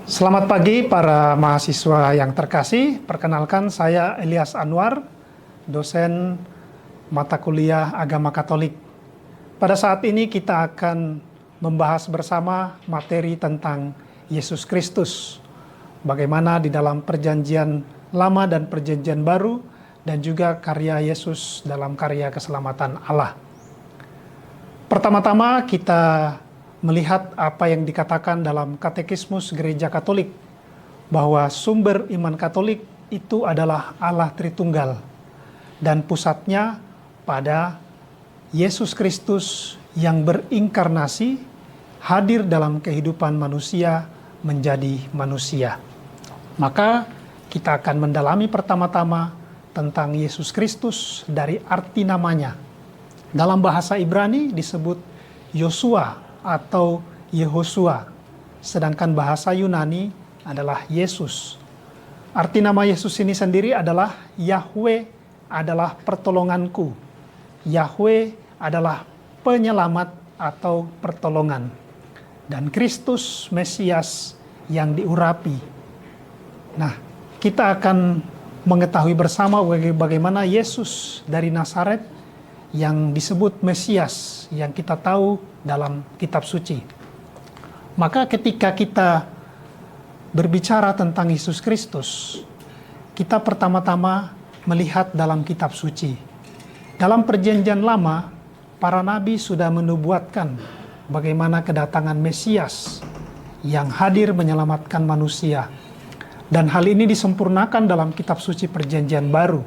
Selamat pagi para mahasiswa yang terkasih. Perkenalkan saya Elias Anwar, dosen mata kuliah Agama Katolik. Pada saat ini kita akan membahas bersama materi tentang Yesus Kristus. Bagaimana di dalam Perjanjian Lama dan Perjanjian Baru dan juga karya Yesus dalam karya keselamatan Allah. Pertama-tama kita melihat apa yang dikatakan dalam Katekismus Gereja Katolik, bahwa sumber iman Katolik itu adalah Allah Tritunggal, dan pusatnya pada Yesus Kristus yang berinkarnasi, hadir dalam kehidupan manusia menjadi manusia. Maka kita akan mendalami pertama-tama tentang Yesus Kristus dari arti namanya. Dalam bahasa Ibrani disebut Yosua atau Yehosua, sedangkan bahasa Yunani adalah Yesus. Arti nama Yesus ini sendiri adalah Yahweh adalah pertolonganku. Yahweh adalah penyelamat atau pertolongan. Dan Kristus Mesias yang diurapi. Nah, kita akan mengetahui bersama bagaimana Yesus dari Nazaret yang disebut Mesias, yang kita tahu dalam kitab suci. Maka ketika kita berbicara tentang Yesus Kristus, kita pertama-tama melihat dalam kitab suci. Dalam Perjanjian Lama, para nabi sudah menubuatkan bagaimana kedatangan Mesias yang hadir menyelamatkan manusia. Dan hal ini disempurnakan dalam kitab suci Perjanjian Baru.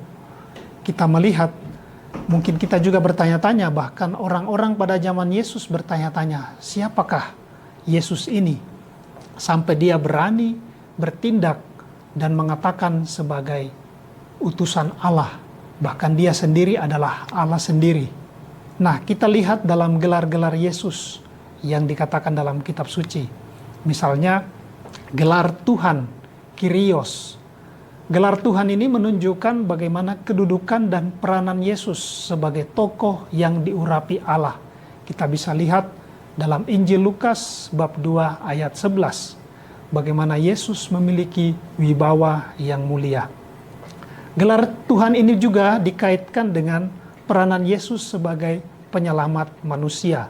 Kita melihat, mungkin kita juga bertanya-tanya, bahkan orang-orang pada zaman Yesus bertanya-tanya, siapakah Yesus ini? Sampai dia berani bertindak dan mengatakan sebagai utusan Allah. Bahkan dia sendiri adalah Allah sendiri. Nah, kita lihat dalam gelar-gelar Yesus yang dikatakan dalam kitab suci. Misalnya, gelar Tuhan, Kyrios. Gelar Tuhan ini menunjukkan bagaimana kedudukan dan peranan Yesus sebagai tokoh yang diurapi Allah. Kita bisa lihat dalam Injil Lukas bab 2 ayat 11. Bagaimana Yesus memiliki wibawa yang mulia. Gelar Tuhan ini juga dikaitkan dengan peranan Yesus sebagai penyelamat manusia.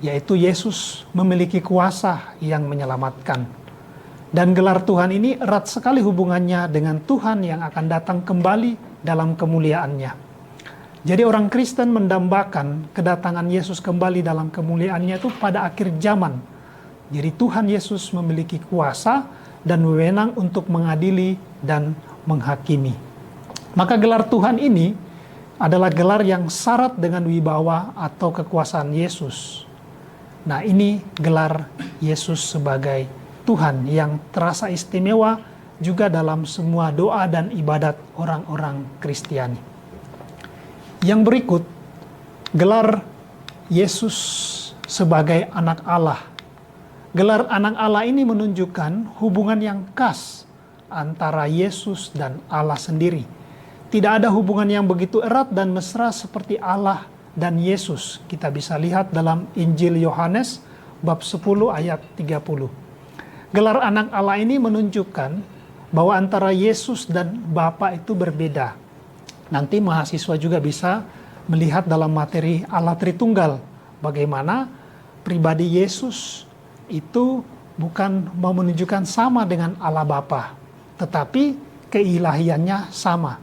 Yaitu Yesus memiliki kuasa yang menyelamatkan. Dan gelar Tuhan ini erat sekali hubungannya dengan Tuhan yang akan datang kembali dalam kemuliaannya. Jadi orang Kristen mendambakan kedatangan Yesus kembali dalam kemuliaannya itu pada akhir zaman. Jadi Tuhan Yesus memiliki kuasa dan wewenang untuk mengadili dan menghakimi. Maka gelar Tuhan ini adalah gelar yang syarat dengan wibawa atau kekuasaan Yesus. Nah, ini gelar Yesus sebagai Tuhan yang terasa istimewa juga dalam semua doa dan ibadat orang-orang Kristiani. Yang berikut, gelar Yesus sebagai anak Allah. Gelar anak Allah ini menunjukkan hubungan yang khas antara Yesus dan Allah sendiri. Tidak ada hubungan yang begitu erat dan mesra seperti Allah dan Yesus. Kita bisa lihat dalam Injil Yohanes bab 10 ayat 30. Gelar anak Allah ini menunjukkan bahwa antara Yesus dan Bapa itu berbeda. Nanti mahasiswa juga bisa melihat dalam materi Allah Tritunggal, bagaimana pribadi Yesus itu bukan mau menunjukkan sama dengan Allah Bapa, tetapi keilahiannya sama.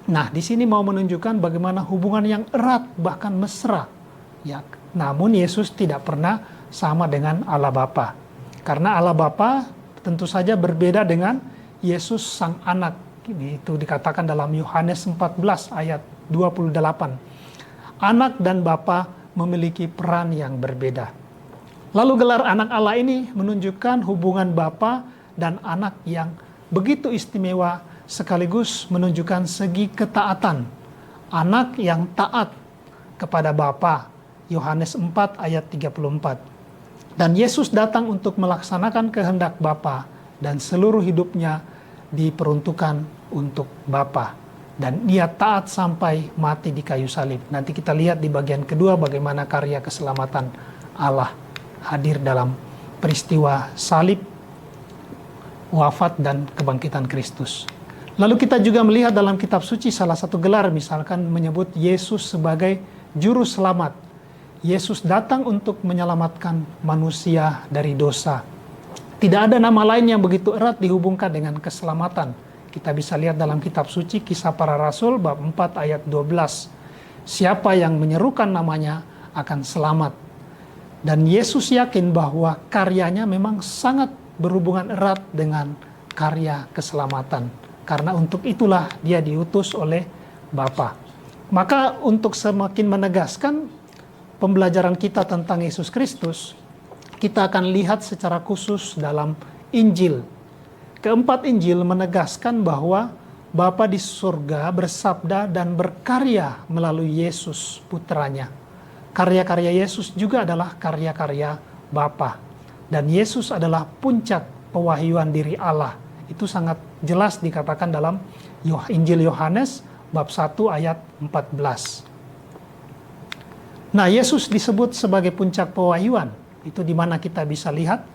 Nah, di sini mau menunjukkan bagaimana hubungan yang erat, bahkan mesra. Ya, namun Yesus tidak pernah sama dengan Allah Bapa. Karena Allah Bapa tentu saja berbeda dengan Yesus Sang Anak. Itu dikatakan dalam Yohanes 14 ayat 28. Anak dan Bapa memiliki peran yang berbeda. Lalu gelar anak Allah ini menunjukkan hubungan Bapa dan anak yang begitu istimewa, sekaligus menunjukkan segi ketaatan. Anak yang taat kepada Bapa. Yohanes 4 ayat 34. Dan Yesus datang untuk melaksanakan kehendak Bapa dan seluruh hidupnya diperuntukkan untuk Bapa. Dan dia taat sampai mati di kayu salib. Nanti kita lihat di bagian kedua bagaimana karya keselamatan Allah hadir dalam peristiwa salib wafat dan kebangkitan Kristus. Lalu kita juga melihat dalam kitab suci salah satu gelar misalkan menyebut Yesus sebagai juru selamat. Yesus datang untuk menyelamatkan manusia dari dosa. Tidak ada nama lain yang begitu erat dihubungkan dengan keselamatan. Kita bisa lihat dalam kitab suci Kisah Para Rasul bab 4 ayat 12. Siapa yang menyerukan namanya akan selamat. Dan Yesus yakin bahwa karyanya memang sangat berhubungan erat dengan karya keselamatan. Karena untuk itulah dia diutus oleh Bapa. Maka untuk semakin menegaskan pembelajaran kita tentang Yesus Kristus, kita akan lihat secara khusus dalam Injil. Keempat Injil menegaskan bahwa Bapa di surga bersabda dan berkarya melalui Yesus putranya. Karya-karya Yesus juga adalah karya-karya Bapa. Dan Yesus adalah puncak pewahyuan diri Allah. Itu sangat jelas dikatakan dalam Injil Yohanes bab 1 ayat 14. Nah, Yesus disebut sebagai puncak pewahyuan. Itu di mana kita bisa lihat.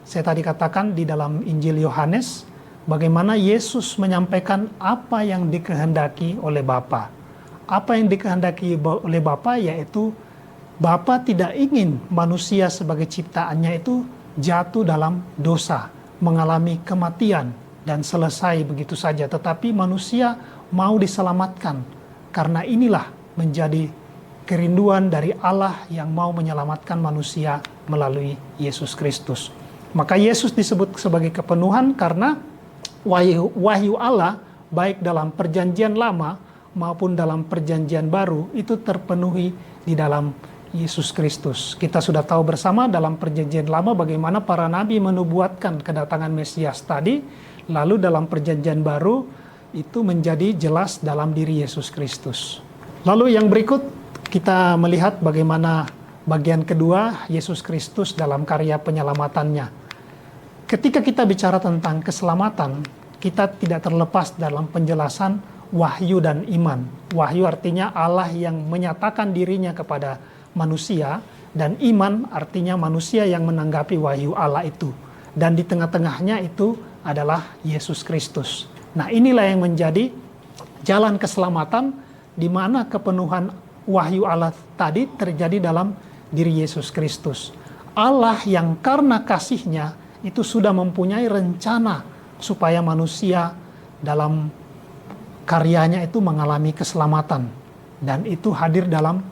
Saya tadi katakan di dalam Injil Yohanes bagaimana Yesus menyampaikan apa yang dikehendaki oleh Bapa. Apa yang dikehendaki oleh Bapa yaitu Bapa tidak ingin manusia sebagai ciptaannya itu jatuh dalam dosa, mengalami kematian dan selesai begitu saja, tetapi manusia mau diselamatkan. Karena inilah menjadi kerinduan dari Allah yang mau menyelamatkan manusia melalui Yesus Kristus. Maka Yesus disebut sebagai kepenuhan karena wahyu Allah baik dalam perjanjian lama maupun dalam perjanjian baru itu terpenuhi di dalam Yesus Kristus. Kita sudah tahu bersama dalam perjanjian lama bagaimana para nabi menubuatkan kedatangan Mesias tadi, lalu dalam perjanjian baru itu menjadi jelas dalam diri Yesus Kristus. Lalu yang berikut kita melihat bagaimana bagian kedua Yesus Kristus dalam karya penyelamatannya. Ketika kita bicara tentang keselamatan, kita tidak terlepas dalam penjelasan wahyu dan iman. Wahyu artinya Allah yang menyatakan dirinya kepada manusia, dan iman artinya manusia yang menanggapi wahyu Allah itu. Dan di tengah-tengahnya itu adalah Yesus Kristus. Nah, inilah yang menjadi jalan keselamatan di mana kepenuhan wahyu Allah tadi terjadi dalam diri Yesus Kristus. Allah yang karena kasih-Nya itu sudah mempunyai rencana supaya manusia dalam karyanya itu mengalami keselamatan. Dan itu hadir dalam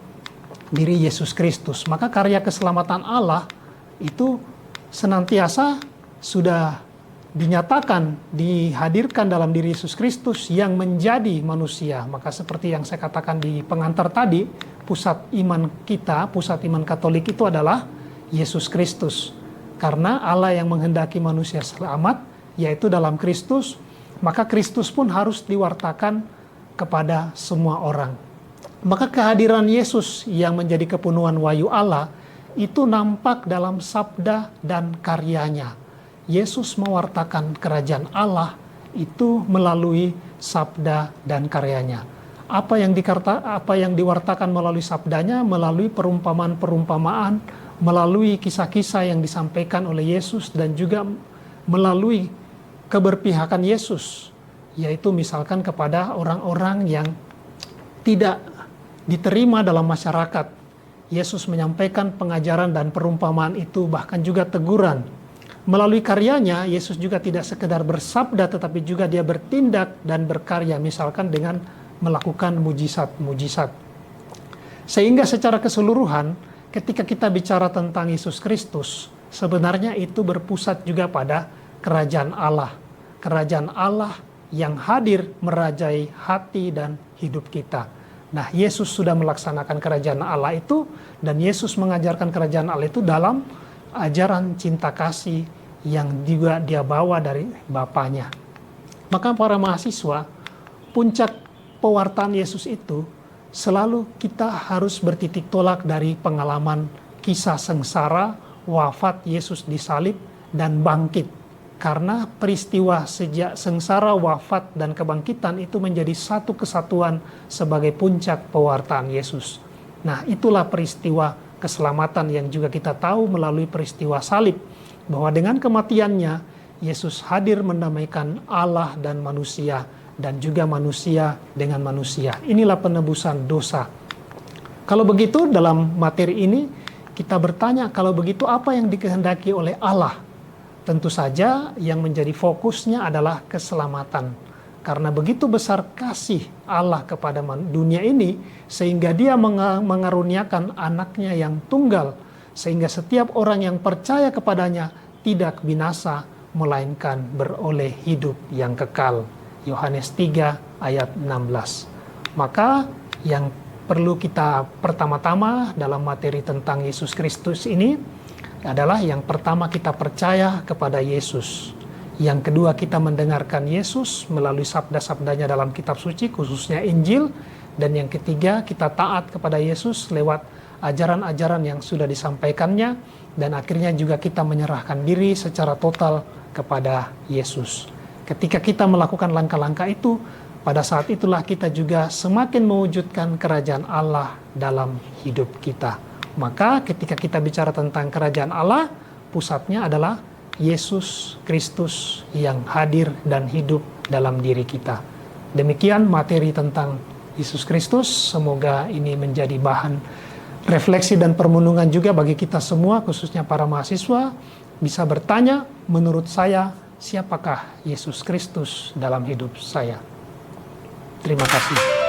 diri Yesus Kristus. Maka karya keselamatan Allah itu senantiasa sudah dinyatakan, dihadirkan dalam diri Yesus Kristus yang menjadi manusia. Maka seperti yang saya katakan di pengantar tadi, pusat iman kita, pusat iman Katolik itu adalah Yesus Kristus. Karena Allah yang menghendaki manusia selamat, yaitu dalam Kristus, maka Kristus pun harus diwartakan kepada semua orang. Maka kehadiran Yesus yang menjadi kepenuhan wahyu Allah itu nampak dalam sabda dan karyanya. Yesus mewartakan kerajaan Allah itu melalui sabda dan karyanya. Apa yang diwartakan melalui sabdanya, melalui perumpamaan-perumpamaan, melalui kisah-kisah yang disampaikan oleh Yesus, dan juga melalui keberpihakan Yesus, yaitu misalkan kepada orang-orang yang tidak diterima dalam masyarakat. Yesus menyampaikan pengajaran dan perumpamaan itu, bahkan juga teguran. Melalui karyanya, Yesus juga tidak sekedar bersabda, tetapi juga dia bertindak dan berkarya, misalkan dengan melakukan mujizat-mujizat. Sehingga secara keseluruhan, ketika kita bicara tentang Yesus Kristus, sebenarnya itu berpusat juga pada kerajaan Allah. Kerajaan Allah yang hadir merajai hati dan hidup kita. Nah, Yesus sudah melaksanakan kerajaan Allah itu, dan Yesus mengajarkan kerajaan Allah itu dalam ajaran cinta kasih yang juga dia bawa dari Bapanya. Maka para mahasiswa, puncak pewartaan Yesus itu selalu kita harus bertitik tolak dari pengalaman kisah sengsara, wafat Yesus disalib, dan bangkit. Karena peristiwa sejak sengsara, wafat, dan kebangkitan itu menjadi satu kesatuan sebagai puncak pewartaan Yesus. Nah, itulah peristiwa keselamatan yang juga kita tahu melalui peristiwa salib. Bahwa dengan kematiannya, Yesus hadir mendamaikan Allah dan manusia, dan juga manusia dengan manusia. Inilah penebusan dosa. Kalau begitu, dalam materi ini kita bertanya, kalau begitu apa yang dikehendaki oleh Allah? Tentu saja yang menjadi fokusnya adalah keselamatan. Karena begitu besar kasih Allah kepada dunia ini, sehingga Dia mengaruniakan anaknya yang tunggal, sehingga setiap orang yang percaya kepadanya tidak binasa, melainkan beroleh hidup yang kekal. Yohanes 3 ayat 16. Maka yang perlu kita pertama-tama dalam materi tentang Yesus Kristus ini adalah yang pertama kita percaya kepada Yesus. Yang kedua kita mendengarkan Yesus melalui sabda-sabdanya dalam kitab suci, khususnya Injil. Dan yang ketiga kita taat kepada Yesus lewat ajaran-ajaran yang sudah disampaikannya. Dan akhirnya juga kita menyerahkan diri secara total kepada Yesus. Ketika kita melakukan langkah-langkah itu, pada saat itulah kita juga semakin mewujudkan kerajaan Allah dalam hidup kita. Maka ketika kita bicara tentang kerajaan Allah, pusatnya adalah Yesus Kristus yang hadir dan hidup dalam diri kita. Demikian materi tentang Yesus Kristus. Semoga ini menjadi bahan refleksi dan permenungan juga bagi kita semua, khususnya para mahasiswa, bisa bertanya, menurut saya, siapakah Yesus Kristus dalam hidup saya? Terima kasih.